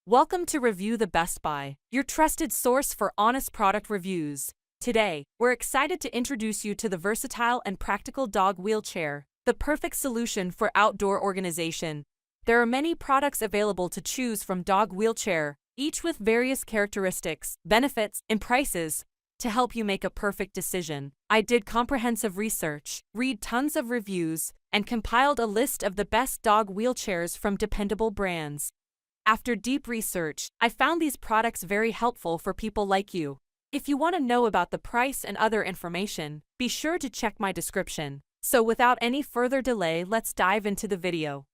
Welcome to Review the Best Buy, your trusted source for honest product reviews. Today, we're excited to introduce you to the versatile and practical dog wheelchair, the perfect solution for outdoor organization. There are many products available to choose from dog wheelchair, each with various characteristics, benefits, and prices. To help you make a perfect decision, I did comprehensive research, read tons of reviews, and compiled a list of the best dog wheelchairs from dependable brands. After deep research, I found these products very helpful for people like you. If you want to know about the price and other information, be sure to check my description. So without any further delay, let's dive into the video.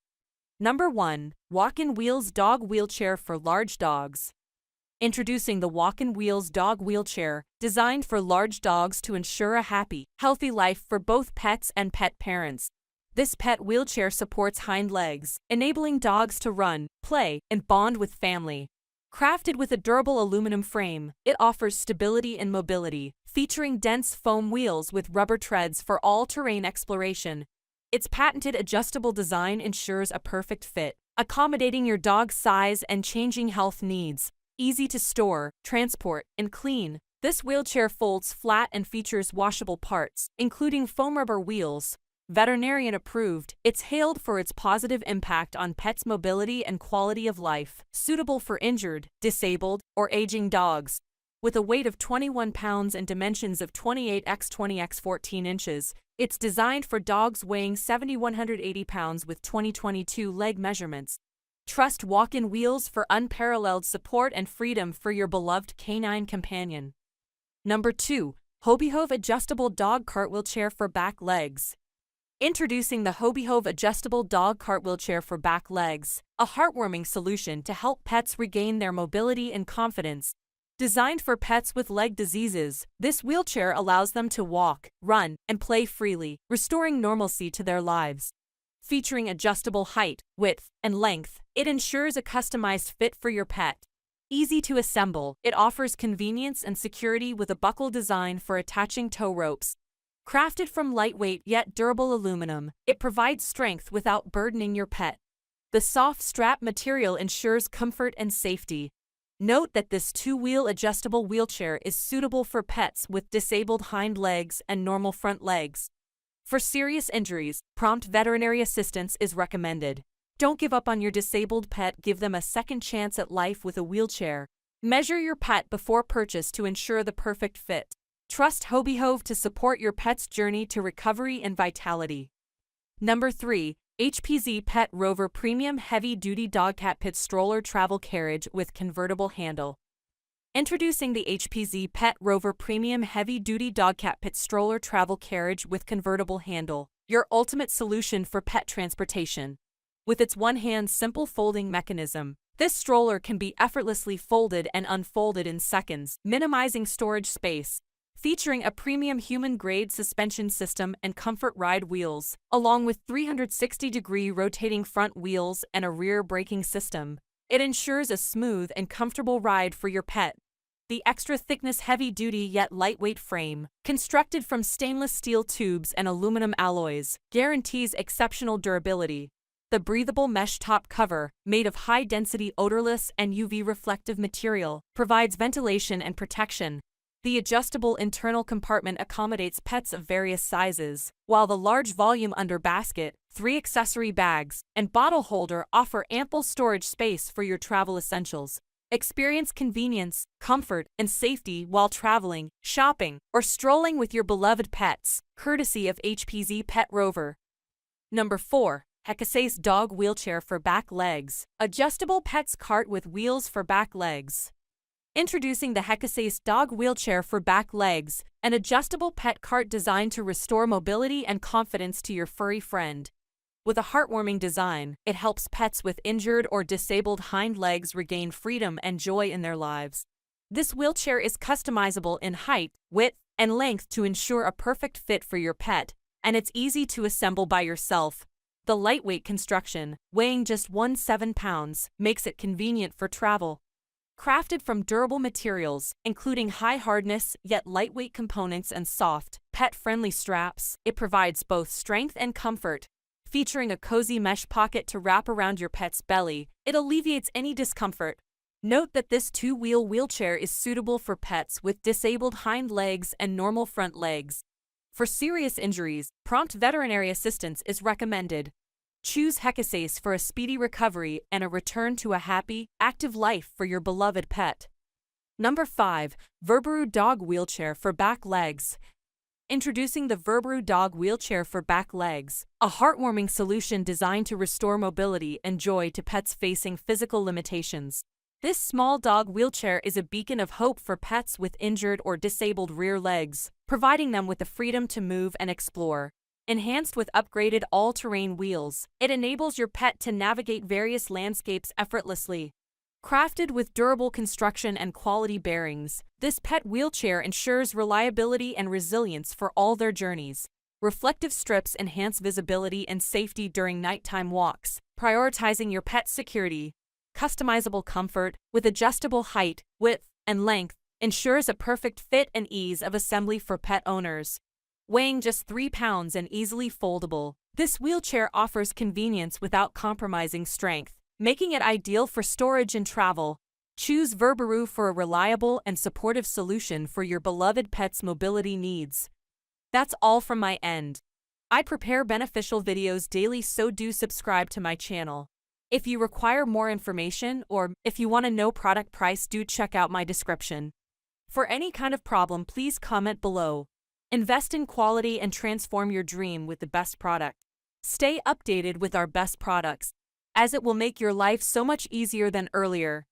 Number 1. Walkin Wheels Dog Wheelchair for Large Dogs. Introducing the Walkin Wheels Dog Wheelchair, designed for large dogs to ensure a happy, healthy life for both pets and pet parents. This pet wheelchair supports hind legs, enabling dogs to run, play, and bond with family. Crafted with a durable aluminum frame, it offers stability and mobility, featuring dense foam wheels with rubber treads for all-terrain exploration. Its patented adjustable design ensures a perfect fit, accommodating your dog's size and changing health needs. Easy to store, transport, and clean, this wheelchair folds flat and features washable parts, including foam rubber wheels. Veterinarian approved, it's hailed for its positive impact on pets' mobility and quality of life, suitable for injured, disabled, or aging dogs. With a weight of 21 pounds and dimensions of 28 x 20 x 14 inches, it's designed for dogs weighing 7,180 pounds with 2022 leg measurements. Trust Walkin Wheels for unparalleled support and freedom for your beloved canine companion. Number 2. HobeyHove Adjustable Dog Cart Wheelchair for Back Legs. Introducing the HobeyHove Adjustable Dog Cart Wheelchair for Back Legs, a heartwarming solution to help pets regain their mobility and confidence. Designed for pets with leg diseases, this wheelchair allows them to walk, run, and play freely, restoring normalcy to their lives. Featuring adjustable height, width, and length, it ensures a customized fit for your pet. Easy to assemble, it offers convenience and security with a buckle design for attaching tow ropes. Crafted from lightweight yet durable aluminum, it provides strength without burdening your pet. The soft strap material ensures comfort and safety. Note that this two-wheel adjustable wheelchair is suitable for pets with disabled hind legs and normal front legs. For serious injuries, prompt veterinary assistance is recommended. Don't give up on your disabled pet, give them a second chance at life with a wheelchair. Measure your pet before purchase to ensure the perfect fit. Trust HobeyHove to support your pet's journey to recovery and vitality. Number 3. HPZ Pet Rover Premium Heavy Duty Dog Cat Pit Stroller Travel Carriage with Convertible Handle. Introducing the HPZ Pet Rover Premium Heavy Duty Dog Cat Pit Stroller Travel Carriage with Convertible Handle, your ultimate solution for pet transportation. With its one-hand simple folding mechanism, this stroller can be effortlessly folded and unfolded in seconds, minimizing storage space. Featuring a premium human-grade suspension system and comfort ride wheels, along with 360-degree rotating front wheels and a rear braking system, it ensures a smooth and comfortable ride for your pet. The extra-thickness heavy-duty yet lightweight frame, constructed from stainless steel tubes and aluminum alloys, guarantees exceptional durability. The breathable mesh top cover, made of high-density odorless and UV-reflective material, provides ventilation and protection. The adjustable internal compartment accommodates pets of various sizes, while the large volume under basket, 3 accessory bags, and bottle holder offer ample storage space for your travel essentials. Experience convenience, comfort, and safety while traveling, shopping, or strolling with your beloved pets, courtesy of HPZ Pet Rover. Number 4. Hekisace Dog Wheelchair for Back Legs. Adjustable Pets Cart with Wheels for Back Legs. Introducing the Hekisace Dog Wheelchair for Back Legs, an adjustable pet cart designed to restore mobility and confidence to your furry friend. With a heartwarming design, it helps pets with injured or disabled hind legs regain freedom and joy in their lives. This wheelchair is customizable in height, width, and length to ensure a perfect fit for your pet, and it's easy to assemble by yourself. The lightweight construction, weighing just 17 pounds, makes it convenient for travel. Crafted from durable materials, including high-hardness yet lightweight components and soft, pet-friendly straps, it provides both strength and comfort. Featuring a cozy mesh pocket to wrap around your pet's belly, it alleviates any discomfort. Note that this two-wheel wheelchair is suitable for pets with disabled hind legs and normal front legs. For serious injuries, prompt veterinary assistance is recommended. Choose Hekisace for a speedy recovery and a return to a happy, active life for your beloved pet. Number 5. Virbraroo Dog Wheelchair for Back Legs. Introducing the Virbraroo Dog Wheelchair for Back Legs, a heartwarming solution designed to restore mobility and joy to pets facing physical limitations. This small dog wheelchair is a beacon of hope for pets with injured or disabled rear legs, providing them with the freedom to move and explore. Enhanced with upgraded all-terrain wheels, it enables your pet to navigate various landscapes effortlessly. Crafted with durable construction and quality bearings, this pet wheelchair ensures reliability and resilience for all their journeys. Reflective strips enhance visibility and safety during nighttime walks, prioritizing your pet's security. Customizable comfort, with adjustable height, width, and length, ensures a perfect fit and ease of assembly for pet owners. Weighing just 3 pounds and easily foldable, this wheelchair offers convenience without compromising strength, making it ideal for storage and travel. Choose Virbraroo for a reliable and supportive solution for your beloved pet's mobility needs. That's all from my end. I prepare beneficial videos daily, so do subscribe to my channel. If you require more information or if you want to know product price, do check out my description. For any kind of problem, please comment below. Invest in quality and transform your dream with the best product. Stay updated with our best products, as it will make your life so much easier than earlier.